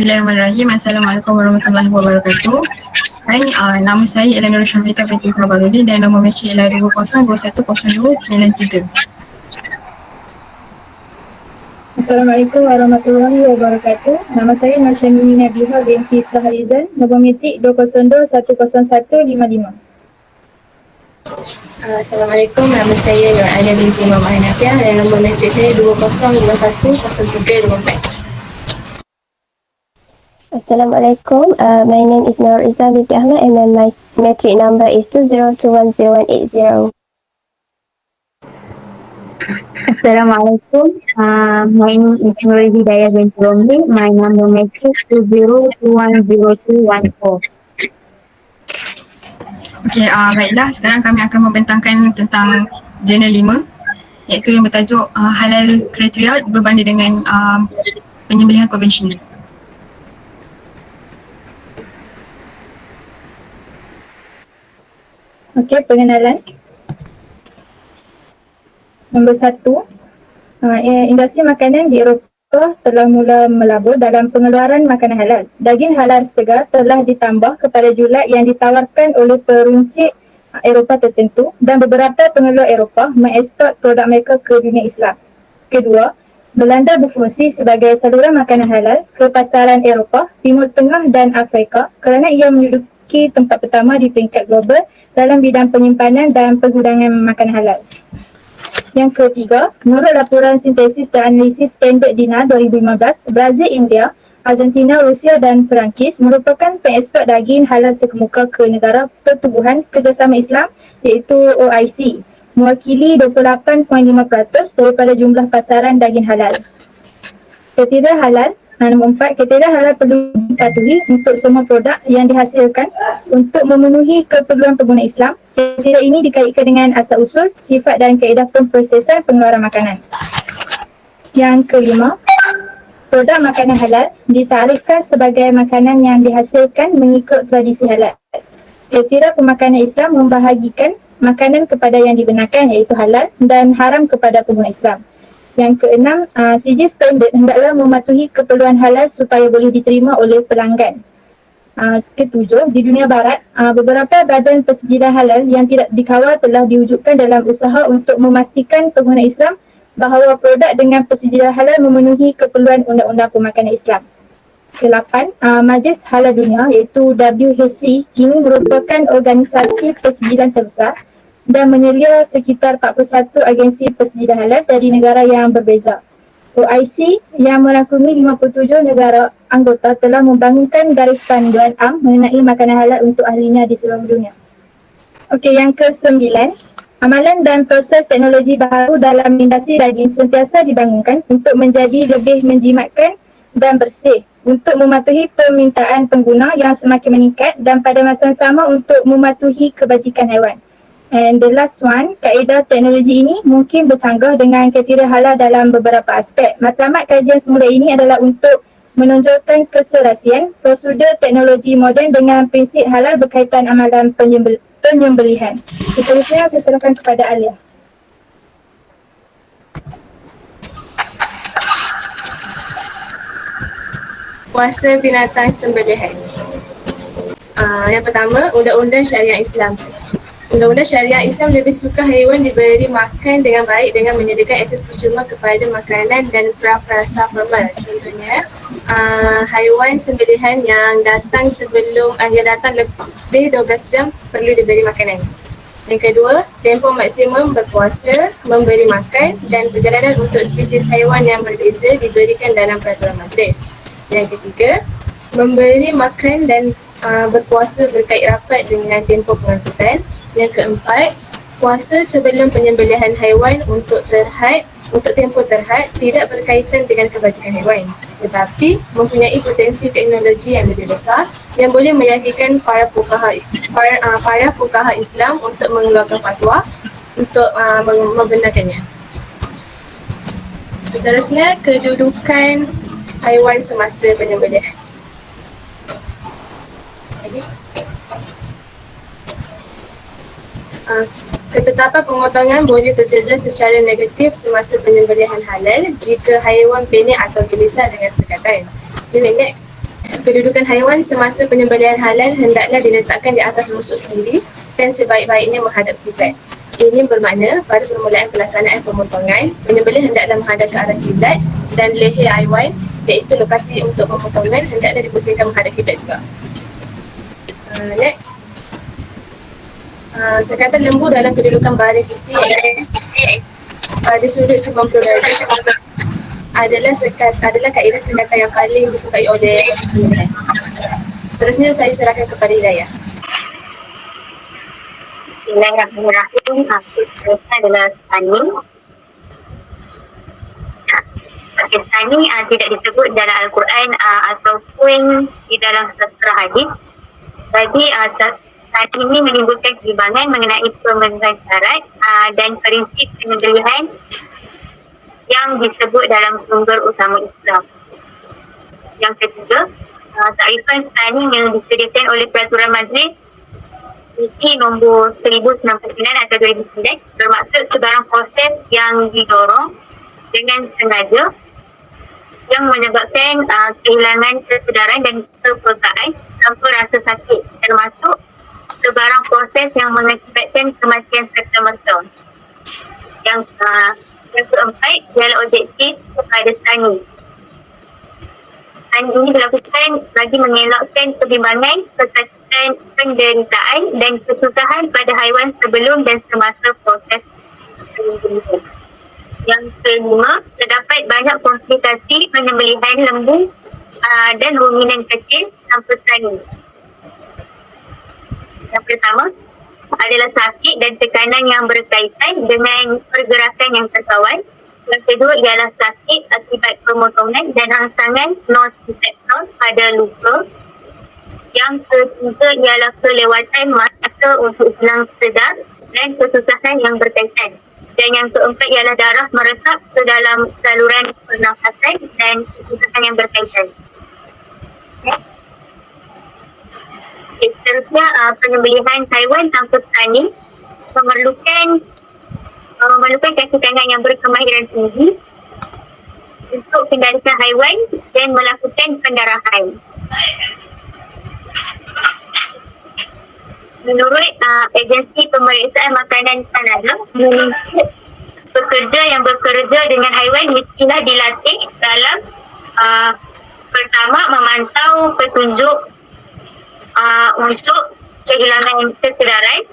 Bismillahirrahmanirrahim. Assalamualaikum warahmatullahi wabarakatuh. Hai, nama saya Eleanor Syafita binti Fabarudi dan nombor mesin ialah 20210293. Assalamualaikum warahmatullahi wabarakatuh. Nama saya Nashamini Nabiha binti Sahalizan, nombor metik 202-101-55. Assalamualaikum, nama saya Nur Alia binti Muhammad Hanafiah dan nombor metik saya 2021-0324. Assalamualaikum, my name is Nur Izzah binti Ahmad and then my metric number is 2021080. Assalamualaikum. My name is Nur Hidayah binti Romli. My number matrix 20210214. Okey, baiklah. Sekarang kami akan membentangkan tentang jurnal 5 iaitu yang bertajuk halal kriteria berbanding dengan penyembelihan konvensional. Okey, pengenalan. Nombor 1, industri makanan di Eropah telah mula melabur dalam pengeluaran makanan halal. Daging halal segar telah ditambah kepada julat yang ditawarkan oleh peruncit Eropah tertentu dan beberapa pengeluar Eropah mengeksport produk mereka ke dunia Islam. Kedua, Belanda berfungsi sebagai saluran makanan halal ke pasaran Eropah, Timur Tengah dan Afrika kerana ia menduduki tempat pertama di peringkat global dalam bidang penyimpanan dan penggudangan makanan halal. Yang ketiga, menurut laporan sintesis dan analisis Standard Dinar 2015, Brazil, India, Argentina, Rusia dan Perancis merupakan pengeksport daging halal terkemuka ke negara pertubuhan kerjasama Islam iaitu OIC, mewakili 28.5% daripada jumlah pasaran daging halal. Kriteria halal. Nombor 4, kriteria halal perlu dipatuhi untuk semua produk yang dihasilkan untuk memenuhi keperluan pengguna Islam. Kriteria ini dikaitkan dengan asal-usul, sifat dan kaedah pemprosesan pengeluaran makanan. Yang kelima, produk makanan halal ditarifkan sebagai makanan yang dihasilkan mengikut tradisi halal. Kriteria pemakanan Islam membahagikan makanan kepada yang dibenarkan iaitu halal dan haram kepada pengguna Islam. Yang keenam, sijil standard hendaklah mematuhi keperluan halal supaya boleh diterima oleh pelanggan. Ketujuh, di dunia barat, beberapa badan persijilan halal yang tidak dikawal telah diwujudkan dalam usaha untuk memastikan pengguna Islam bahawa produk dengan persijilan halal memenuhi keperluan undang-undang pemakanan Islam. Kelapan, Majlis Halal Dunia iaitu WHC kini merupakan organisasi persijilan terbesar dan menyelia sekitar 41 agensi persijilan halal dari negara yang berbeza. OIC yang merangkumi 57 negara anggota telah membangunkan garis panduan mengenai makanan halal untuk ahlinya di seluruh dunia. Okey, yang ke-9, amalan dan proses teknologi baru dalam industri daging sentiasa dibangunkan untuk menjadi lebih menjimatkan dan bersih untuk mematuhi permintaan pengguna yang semakin meningkat dan pada masa yang sama untuk mematuhi kebajikan haiwan. And the last one, kaedah teknologi ini mungkin bercanggah dengan kriteria halal dalam beberapa aspek. Matlamat kajian semula ini adalah untuk menonjolkan keserasian prosedur teknologi moden dengan prinsip halal berkaitan amalan penyembelihan. Seterusnya saya serahkan kepada Alia. Puasa binatang sembelihan. Yang pertama, Undang-Undang Syariah Islam. Undang-Undang Syariah Islam lebih suka haiwan diberi makan dengan baik dengan menyediakan akses percuma kepada makanan dan praprasa formal. Contohnya, haiwan sembelihan yang datang lebih 12 jam perlu diberi makanan. Yang kedua, tempoh maksimum berpuasa, memberi makan dan perjalanan untuk spesies haiwan yang berbeza diberikan dalam peraturan majlis. Yang ketiga, memberi makan dan berpuasa berkait rapat dengan tempoh pengangkutan. Yang keempat, puasa sebelum penyembelihan haiwan untuk tempoh terhad tidak berkaitan dengan kebajikan haiwan, tetapi mempunyai potensi teknologi yang lebih besar yang boleh meyakinkan para fuqaha Islam untuk mengeluarkan fatwa untuk membenarkannya. Seterusnya, kedudukan haiwan semasa penyembelihan. Ketetapan pemotongan boleh terjejas secara negatif semasa penyembelihan halal jika haiwan pendek atau gelisah dengan sekatan. Next. Kedudukan haiwan semasa penyembelihan halal hendaklah diletakkan di atas rusuk kiri dan sebaik-baiknya menghadap kiblat. Ini bermakna pada permulaan pelaksanaan pemotongan, penyembelih hendaklah menghadap ke arah kiblat dan leher haiwan iaitu lokasi untuk pemotongan hendaklah dipusingkan menghadap kiblat juga. Next. Sekatan lembu dalam kedudukan baris sisi pada sudut 90 darjah adalah kaedah sekatan yang paling disukai oleh muslimin. Seterusnya saya serahkan kepada Hidayah. Bismillahirrahmanirrahim. Seterusnya adalah Sani. Sani tidak disebut dalam Al-Quran ataupun di dalam sastra hadis. Jadi Sani ini menimbulkan kebimbangan mengenai pemenuhan syarat dan prinsip penyembelihan yang disebut dalam sumber utama Islam. Yang ketiga, takrifan Sani yang disediakan oleh Peraturan Majlis Sisi nombor 1099 atau 2009 bermaksud sebarang proses yang didorong dengan sengaja yang menyebabkan kehilangan kesedaran dan kepekaan tanpa rasa sakit, termasuk sebarang proses yang mengakibatkan kematian serta-merta. Yang keempat ialah objektif kepada Sani. Sani ini dilakukan bagi mengelakkan kebimbangan, kesakitan, penderitaan dan kesusahan pada haiwan sebelum dan semasa proses penyembelihan. Yang kelima, terdapat banyak komplikasi penyembelihan lembu dan ruminan kecil tanpa Sani. Yang pertama adalah sakit dan tekanan yang berkaitan dengan pergerakan yang terkawal. Yang kedua ialah sakit akibat pemotongan dan rangsangan nociceptor pada luka. Yang ketiga ialah kelewatan masa untuk hilang sedar dan kesusahan yang berkaitan. Dan yang keempat ialah darah meresap ke dalam saluran pernafasan dan kesusahan yang berkaitan. Seterusnya, penyembelihan haiwan tanpa Sani memerlukan kaki tangan yang berkemahiran tinggi untuk kendalikan haiwan dan melakukan pendarahan. Menurut Agensi Pemeriksaan Makanan Kanada, pekerja yang bekerja dengan haiwan mestilah dilatih dalam pertama memantau petunjuk untuk kehilangan kesedaran.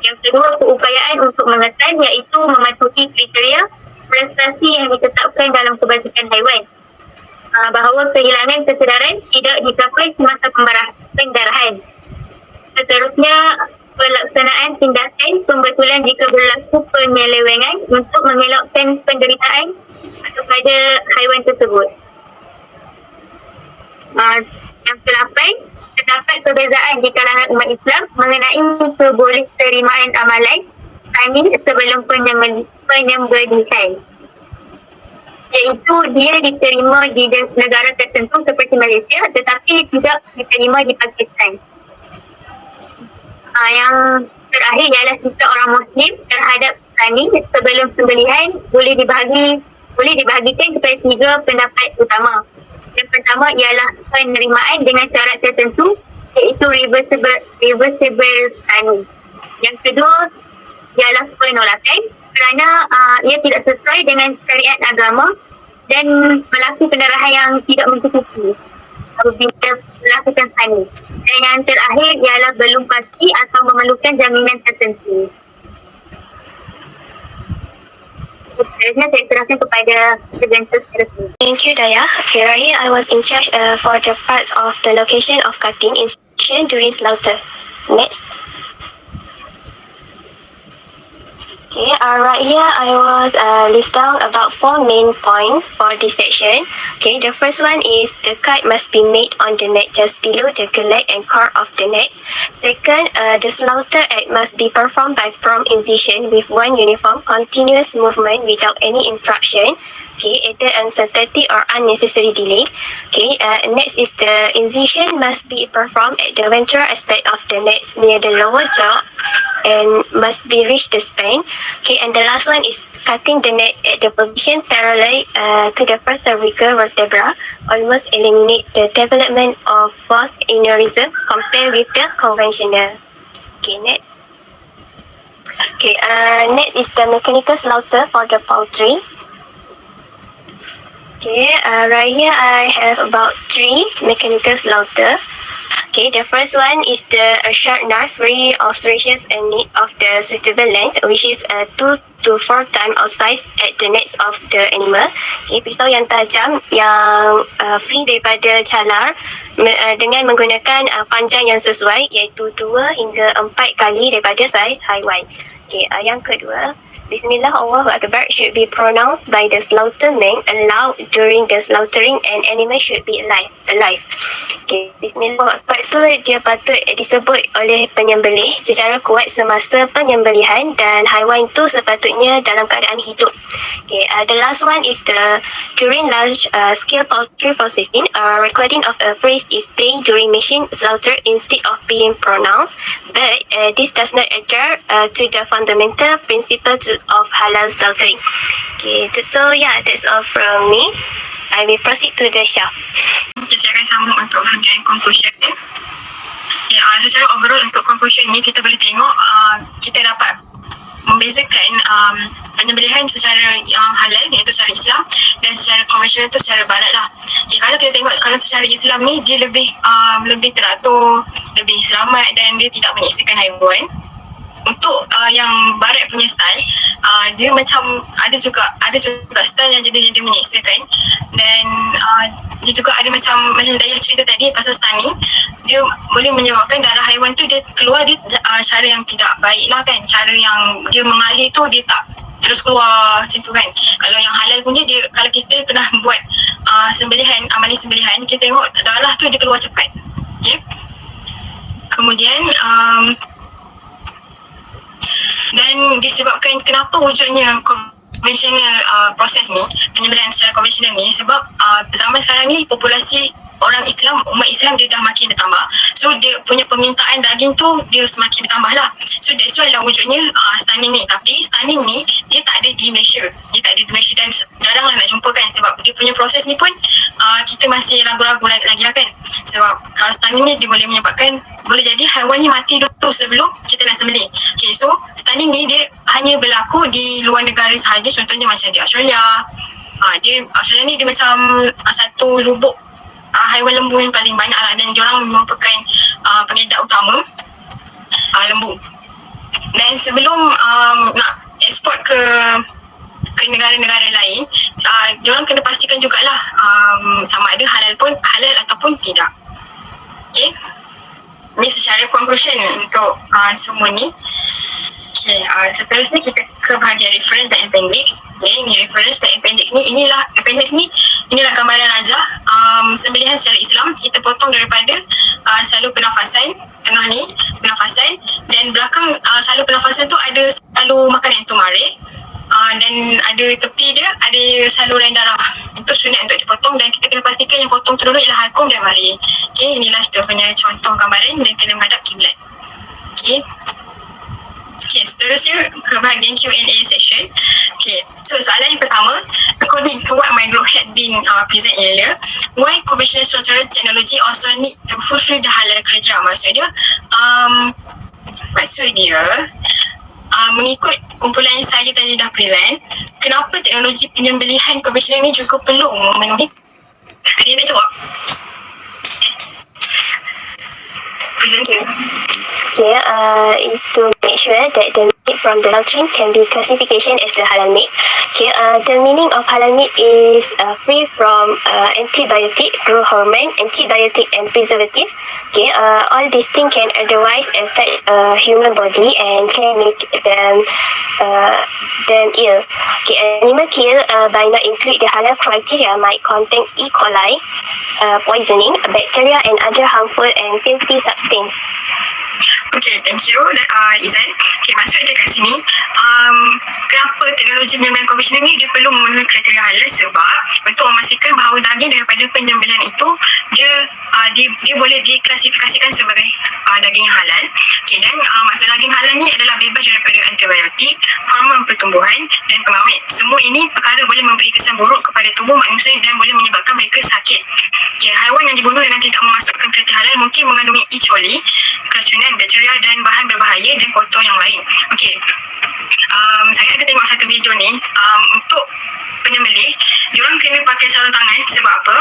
Yang kedua, keupayaan untuk mengesan iaitu mematuhi kriteria prestasi yang ditetapkan dalam kebajikan haiwan. Bahawa kehilangan kesedaran tidak dicapai semasa pendarahan. Seterusnya, pelaksanaan tindakan pembetulan jika berlaku penyelewengan untuk mengelakkan penderitaan kepada haiwan tersebut. Yang ke-8, terdapat perbezaan di kalangan umat Islam mengenai keboleh terimaan amalan Sani sebelum penyembelihan. Iaitu dia diterima di negara tertentu seperti Malaysia tetapi tidak diterima di Pakistan. Yang terakhir ialah sikap orang Muslim terhadap Sani sebelum sembelihan boleh dibahagikan kepada 3 pendapat utama. Yang pertama ialah penerimaan dengan syarat tertentu iaitu reversible Sani. Yang kedua ialah penolakan kerana ia tidak sesuai dengan syariat agama dan melakukan pendarahan yang tidak mencukupi apabila melakukan Sani. Dan yang terakhir ialah belum pasti atau memerlukan jaminan tertentu. Seterusnya saya serahkan kepada presenter seterusnya. Thank you, Daya. Okay, right here I was in charge for the parts of the location of cutting incision during slaughter. Next. Okay, right here I was list down about 4 main points for this section. Okay, the first one is the cut must be made on the neck just below the gullet and core of the neck. Second, the slaughter act must be performed by prompt incision with one uniform continuous movement without any interruption. Okay, either uncertainty or unnecessary delay. Okay, next is the incision must be performed at the ventral aspect of the neck near the lower jaw and must be reached the span. Okay, and the last one is cutting the net at the position parallel to the first cervical vertebra almost eliminate the development of false aneurysm compared with the conventional. Okay, next. Okay, next is the mechanical slaughter for the poultry. Okay, right here I have about 3 mechanical slaughter. Okay, the first one is the sharp knife free obturations and need of the suitable length, which is 2 to 4 times outsize at the necks of the animal. Okay, pisau yang tajam yang free daripada calar dengan menggunakan panjang yang sesuai, iaitu 2 hingga 4 kali daripada saiz haiwan. Okay, yang kedua, Bismillah Allahu Akbar should be pronounced by the slaughterman aloud during the slaughtering, and animal should be alive. Okay, Bismillah Allahu Akbar tu dia patut disebut oleh penyembelih secara kuat semasa penyembelihan, dan haiwan tu sepatutnya dalam keadaan hidup. Okay, the last one is the during large scale poultry processing, recording of a phrase is being during machine slaughter instead of being pronounced, but this does not adhere to the fundamental principle of halal slaughtering. Okay, so yeah, that's all from me. I will proceed to the Shah. Okay, saya akan sambung untuk bahagian conclusion. Okay, secara overall untuk conclusion ni kita boleh tengok kita dapat membezakan penyembelihan secara yang halal iaitu secara Islam dan secara konvensional tu secara barat lah. Okay, kalau kita tengok kalau secara Islam ni dia lebih teratur, lebih selamat dan dia tidak menyiksakan haiwan. Untuk yang barat punya style, dia macam ada juga style yang jadi dia menyiksakan, dan dia juga ada macam Dayah cerita tadi pasal stunning, dia boleh menyebabkan darah haiwan tu dia keluar dia cara yang tidak baik lah kan, cara yang dia mengalir tu dia tak terus keluar macam tu kan. Kalau yang halal punya dia, kalau kita pernah buat amalan sembelihan, kita tengok darah tu dia keluar cepat. Okay. Kemudian dan disebabkan kenapa wujudnya konvensional proses ni, penyembelihan secara konvensional ni, sebab zaman sekarang ni populasi orang Islam, umat Islam dia dah makin bertambah, so dia punya permintaan daging tu dia semakin bertambah lah. So that's why lah wujudnya stunning ni. Tapi stunning ni dia tak ada di Malaysia, dan jarang lah nak jumpa kan, sebab dia punya proses ni pun kita masih ragu-ragu lagi lah kan, sebab kalau stunning ni dia boleh menyebabkan, boleh jadi haiwan ni mati dulu sebelum kita nak sembelih. Okay, so stunning ni dia hanya berlaku di luar negara sahaja, contohnya macam di Australia. Australia ni dia macam satu lubuk haiwan lembu yang paling banyak lah, dan diorang merupakan pengedar utama lembu. Dan sebelum nak ekspor ke negara-negara lain, diorang kena pastikan jugalah sama ada halal ataupun tidak. Okay, ni secara conclusion untuk semua ni. Okay, seterusnya kita ke bahagian reference dan appendix. Okay, ini reference dan appendix ni, inilah gambaran rajah sembelihan secara Islam. Kita potong daripada salur pernafasan, tengah ni pernafasan, dan belakang salur pernafasan tu ada salur makanan tu marik, dan ada tepi dia ada saluran darah. Itu sunat untuk dipotong, dan kita kena pastikan yang potong tu dulu ialah halkum dan marik. Okay, inilah dia punya contoh gambaran, dan kena menghadap kiblat. Okay. Okay, seterusnya ke bahagian Q&A section. Okay, so soalan yang pertama, according to what my group had been present earlier, why conventional structural technology also need to fulfill the halal criteria? Maksud dia mengikut kumpulan yang saya tadi dah present, kenapa teknologi penyembelihan konvensional ni juga perlu memenuhi? Ada nak jawab? Presenter. Okay, is to make sure that the meat from the slaughtering can be classification as the halal meat. Okay, the meaning of halal meat is free from antibiotic, growth hormone, antibiotic and preservative. Okay, all these things can otherwise affect human body and can make them ill. Okay, animal kill by not include the halal criteria might contain E. coli, poisoning, bacteria and other harmful and filthy substances. Okay, thank you Izan. Okay, maksud dia kat sini, kenapa teknologi penyembelihan konvensional ni dia perlu memenuhi kriteria halal, sebab untuk memastikan bahawa daging daripada penyembelihan itu dia boleh diklasifikasikan sebagai daging yang halal. Okay, dan maksud daging halal ni adalah bebas daripada antibiotik, hormon pertumbuhan dan pengawet. Semua ini perkara boleh memberi kesan buruk kepada tubuh manusia dan boleh menyebabkan mereka sakit. Okay, haiwan yang dibunuh dengan tidak memasukkan kriteria halal mungkin mengandungi E. coli, keracunan, bakteria dan bahan berbahaya dan kotor yang lain. Okey. Saya ada tengok satu video ni, untuk penyembelih, diorang kena pakai sarung tangan. Sebab apa?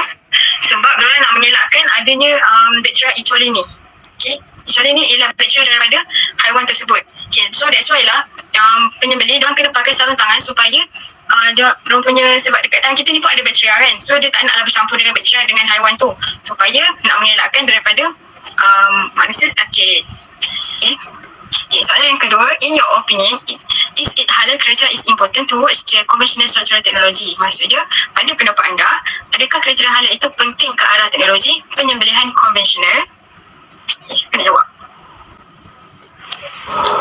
Sebab diorang nak mengelakkan adanya bakteria E. coli ni. Okey. E. coli ni ialah bakteria daripada haiwan tersebut. Okay, so that's why lah penyembelih diorang kena pakai sarung tangan supaya diorang punya, sebab dekat tangan kita ni pun ada bakteria kan, so dia tak naklah bercampur dengan bakteria dengan haiwan tu, supaya nak mengelakkan daripada manusia sakit. Okay. Okay, soalan yang kedua, in your opinion, is it halal criteria is important towards the conventional structural technology? Maksudnya, pada pendapat anda, adakah kriteria halal itu penting ke arah teknologi penyembelihan konvensional? Okay, siapa nak jawab?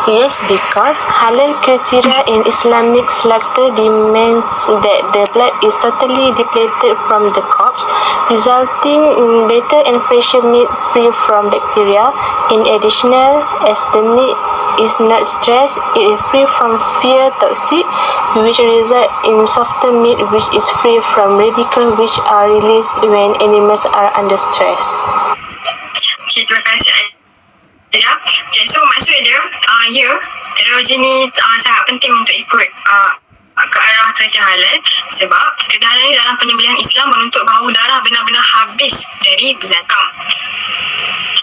Yes, because halal criteria in Islamic slaughter demands that the blood is totally depleted from the corpse, resulting in better and fresher meat free from bacteria. In addition, as the meat is not stressed, it is free from fear toxic, which result in softer meat which is free from radicals which are released when animals are under stress. Okay, terima kasih. Ya, okay, so maksud dia, teknologi ni sangat penting untuk ikut ke arah kriteria halal, sebab kriteria halal ni dalam penyembelihan Islam menuntut bahawa darah benar-benar habis dari binatang.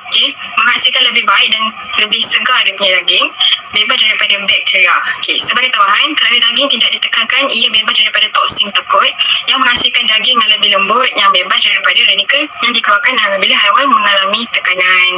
Okay, menghasilkan lebih baik dan lebih segar dia punya daging, bebas daripada bakteria. Okay, sebagai tambahan, kerana daging tidak ditekankan, ia bebas daripada toksin tekut yang menghasilkan daging yang lebih lembut yang bebas daripada radikal yang dikeluarkan apabila haiwan mengalami tekanan.